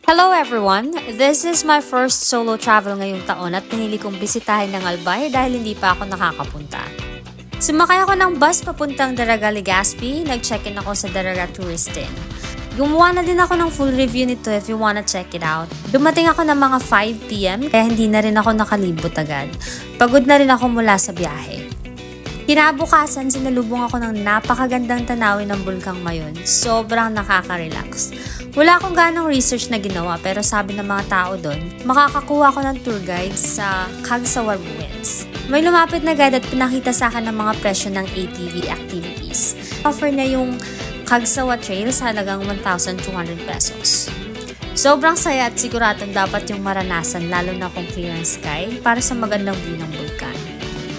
Hello everyone! This is my first solo travel ngayong taon at pinili kong bisitahin ng Albay dahil hindi pa ako nakakapunta. Sumakay ako ng bus papuntang Daraga Legazpi, nag-check-in ako sa Daraga Tourist Inn. Gumawa na din ako ng full review nito if you wanna check it out. Dumating ako ng mga 5 p.m. kaya hindi na rin ako nakalibot agad. Pagod na rin ako mula sa biyahe. Kinabukasan, sinalubong ako ng napakagandang tanawin ng Bulkang Mayon. Sobrang nakaka-relax. Wala akong ganong research na ginawa pero sabi ng mga tao doon, makakakuha ako ng tour guide sa Kagsawa Ruins. May lumapit na guide at pinakita sa akin ng mga presyo ng ATV activities. Offer niya yung Kagsawa Trail sa halagang 1,200 pesos. Sobrang saya at siguradong dapat yung maranasan lalo na kung clear ang sky para sa magandang view ng bulkan.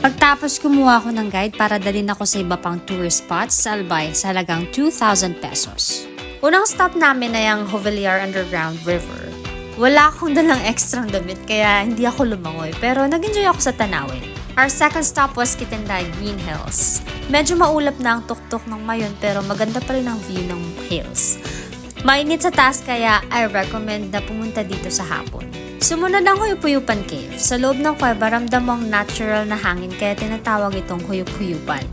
Pagtapos kumuha ako ng guide para dalhin ako sa iba pang tourist spots sa Albay sa halagang 2,000 pesos. Unang stop namin ay ang Hoveliar Underground River. Wala akong dalang ekstrang damit kaya hindi ako lumangoy pero nag-enjoy ako sa tanawin. Our second stop was Kitinday Green Hills. Medyo maulap na ang tuktok ng Mayon pero maganda pa rin ang view ng hills. Mainit sa taas kaya I recommend na pumunta dito sa hapon. Sumunod ang Huyup-Huyupan Cave. Sa loob ng kuweba, ramdam mong natural na hangin kaya tinatawag itong Huyup-Huyupan.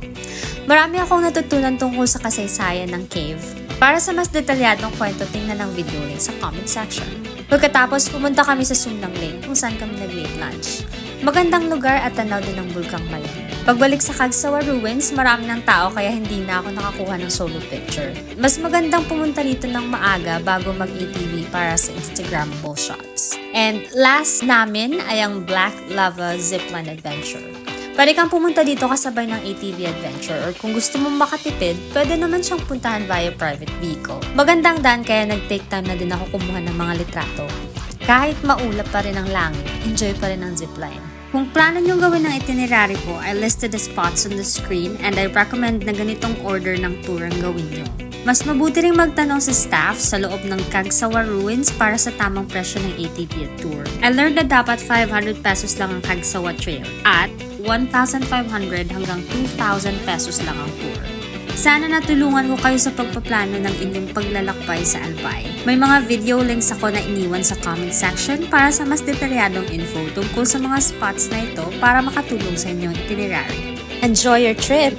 Marami akong natutunan tungkol sa kasaysayan ng cave. Para sa mas detalyadong kwento, tingnan ang video link sa comment section. Pagkatapos, pumunta kami sa Sumnang Lake kung saan kami nag-late lunch. Magandang lugar at tanaw din ng Bulkang Mayon. Pagbalik sa Kagsawa Ruins, marami ng tao kaya hindi na ako nakakuha ng solo picture. Mas magandang pumunta dito ng maaga bago mag-ATV para sa Instagrammable shots. And last namin ay ang Black Lava Zipline Adventure. Pwede kang pumunta dito kasabay ng ATV adventure or kung gusto mong makatipid, pwede naman siyang puntahan via private vehicle. Magandang daan kaya nag-take time na din ako kumuha ng mga litrato. Kahit maulap pa rin ang langit, enjoy pa rin ang zipline. Kung plano nyo gawin ang itinerary ko, I listed the spots on the screen and I recommend na ganitong order ng tour ang gawin nyo. Mas mabuti ring magtanong sa staff sa loob ng Kagsawa Ruins para sa tamang presyo ng ATV at tour. I learned na dapat 500 pesos lang ang Kagsawa Trail at 1,500 hanggang 2,000 pesos lang ang tour. Sana natulungan ko kayo sa pagpaplano ng inyong paglalakbay sa Albay. May mga video links ako na iniwan sa comment section para sa mas detalyadong info tungkol sa mga spots na ito para makatulong sa inyong itinerary. Enjoy your trip!